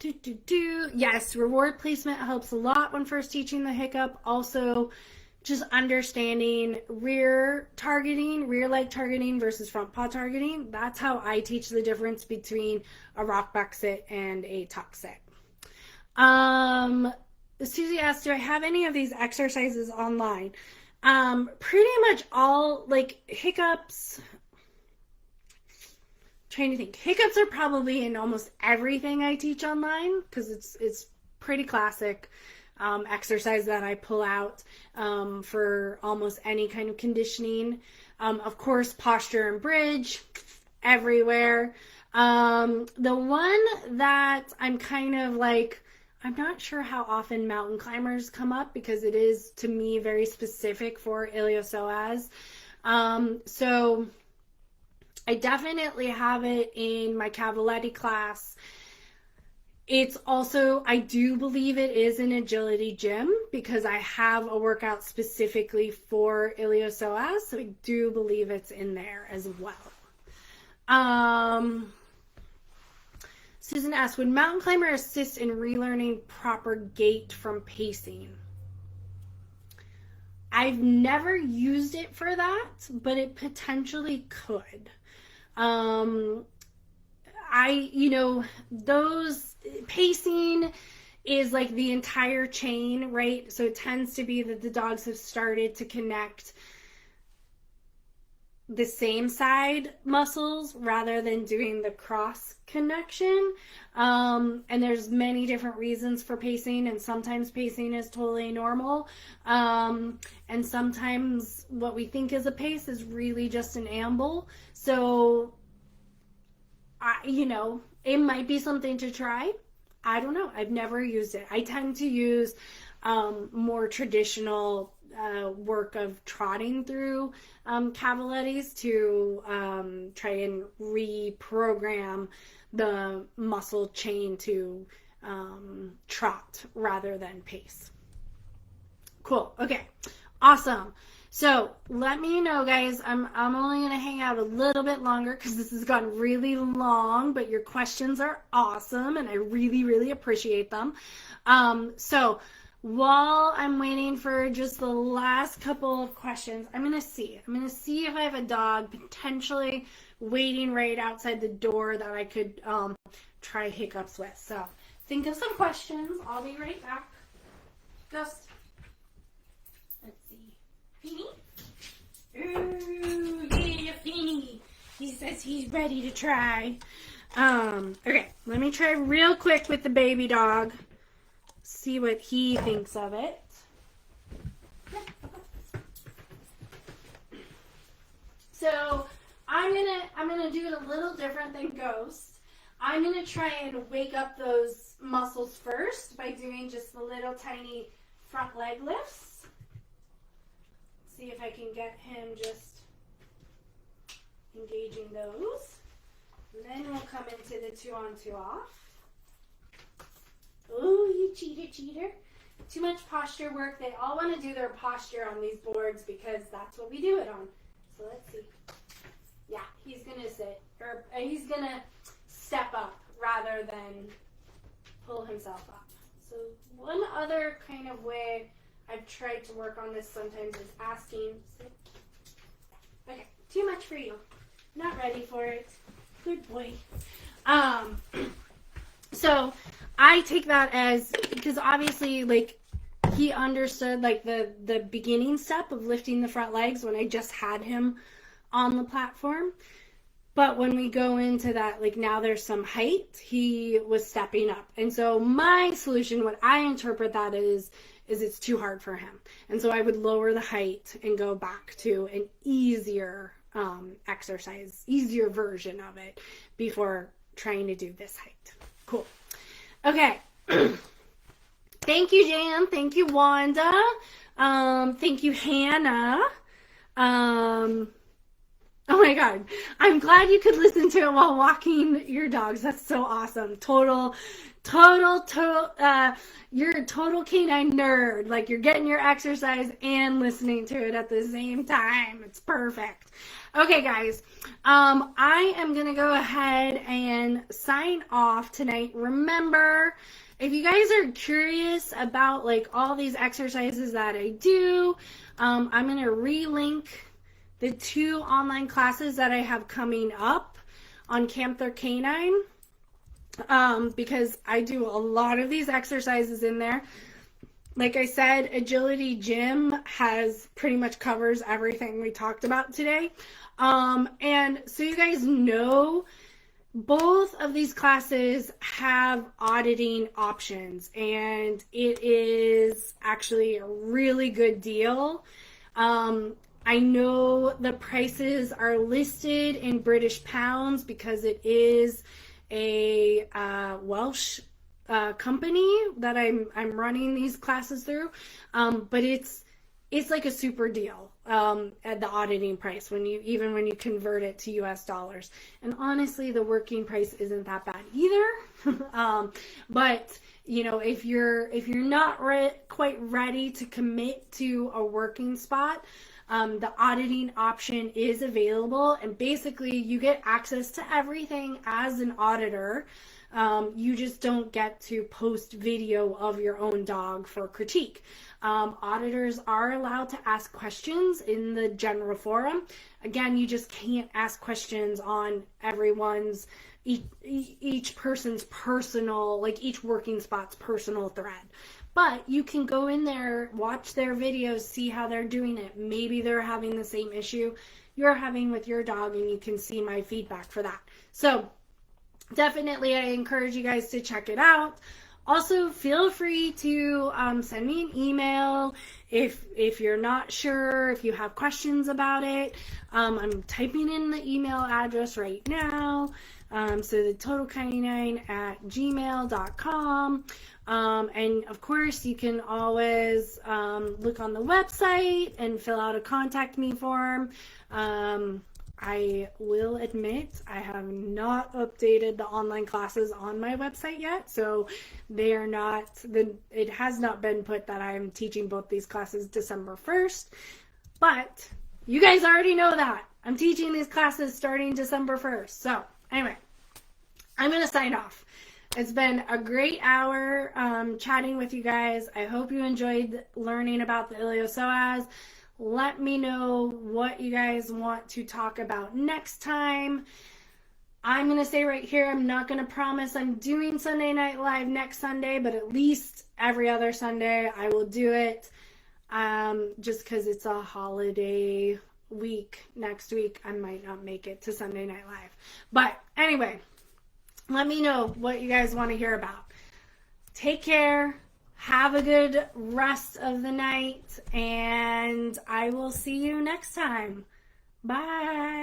Yes, reward placement helps a lot when first teaching the hiccup. Also, just understanding rear leg targeting versus front paw targeting. That's how I teach the difference between a rock back sit and a tuck sit. Susie asked, do I have any of these exercises online? Pretty much all, like hiccups. Trying to think. Hiccups are probably in almost everything I teach online, because it's pretty classic exercise that I pull out for almost any kind of conditioning. Of course, posture and bridge everywhere. The one that I'm kind of like, I'm not sure how often mountain climbers come up, because it is, to me, very specific for Iliopsoas. So I definitely have it in my Cavaletti class. It's also, I do believe it is an agility gym, because I have a workout specifically for Iliopsoas, so I do believe it's in there as well. Susan asked, would mountain climber assist in relearning proper gait from pacing? I've never used it for that, but it potentially could. Those pacing is like the entire chain, right? So it tends to be that the dogs have started to connect the same side muscles rather than doing the cross connection. And there's many different reasons for pacing, and sometimes pacing is totally normal. And sometimes what we think is a pace is really just an amble. So, it might be something to try. I don't know. I've never used it. I tend to use more traditional work of trotting through Cavalettis to try and reprogram the muscle chain to trot rather than pace. Cool. Okay. Awesome. So let me know, guys. I'm only going to hang out a little bit longer because this has gone really long, but your questions are awesome and I really, really appreciate them. So while I'm waiting for just the last couple of questions, I'm going to see if I have a dog potentially waiting right outside the door that I could try hiccups with. So think of some questions. I'll be right back. Just, let's see. Feeny? Ooh, yeah, Feeny. He says he's ready to try. Okay, let me try real quick with the baby dog. See what he thinks of it. So I'm gonna do it a little different than Ghost. I'm gonna try and wake up those muscles first by doing just the little tiny front leg lifts. See if I can get him just engaging those. And then we'll come into the 2 on 2 off. Oh, you cheater. Too much posture work. They all want to do their posture on these boards because that's what we do it on. So let's see. Yeah, he's going to sit, or he's going to step up rather than pull himself up. So one other kind of way I've tried to work on this sometimes is asking. Okay, Too much for you. Not ready for it. Good boy. So I take that as, because obviously, like, he understood, like, the beginning step of lifting the front legs when I just had him on the platform. But when we go into that, like, now there's some height, he was stepping up. And so my solution, what I interpret that is it's too hard for him. And so I would lower the height and go back to an easier exercise, easier version of it before trying to do this height. Cool. Okay. Thank you, Jan. Thank you, Wanda. Thank you, Hannah. Oh my God. I'm glad you could listen to it while walking your dogs. That's so awesome. You're a total canine nerd. Like, you're getting your exercise and listening to it at the same time. It's perfect. Okay, guys. I am going to go ahead and sign off tonight. Remember, if you guys are curious about, like, all these exercises that I do, I'm going to relink the 2 online classes that I have coming up on Camp Canine, because I do a lot of these exercises in there. Like I said, Agility Gym pretty much covers everything we talked about today. And so you guys know, both of these classes have auditing options, and it is actually a really good deal. I know the prices are listed in British pounds because it is a Welsh company that I'm running these classes through, but it's like a super deal at the auditing price when you convert it to US dollars. And honestly, the working price isn't that bad either. But you know, if you're not quite ready to commit to a working spot, the auditing option is available, and basically you get access to everything as an auditor. You just don't get to post video of your own dog for critique. Auditors are allowed to ask questions in the general forum. Again, you just can't ask questions on each person's personal, like each working spot's personal thread. But you can go in there, watch their videos, see how they're doing it. Maybe they're having the same issue you're having with your dog, and you can see my feedback for that. So definitely I encourage you guys to check it out. Also, feel free to send me an email if you're not sure, if you have questions about it. I'm typing in the email address right now. So the totalcanine@gmail.com. And of course, you can always look on the website and fill out a contact me form. I will admit I have not updated the online classes on my website yet, so it has not been put that I am teaching both these classes December 1st, but you guys already know that. I'm teaching these classes starting December 1st. So anyway, I'm going to sign off. It's been a great hour chatting with you guys. I hope you enjoyed learning about the Iliopsoas. Let me know what you guys want to talk about next time. I'm going to say right here, I'm not going to promise I'm doing Sunday Night Live next Sunday, but at least every other Sunday I will do it. Just because it's a holiday week next week, I might not make it to Sunday Night Live. But anyway, let me know what you guys want to hear about. Take care. Have a good rest of the night, and I will see you next time. Bye.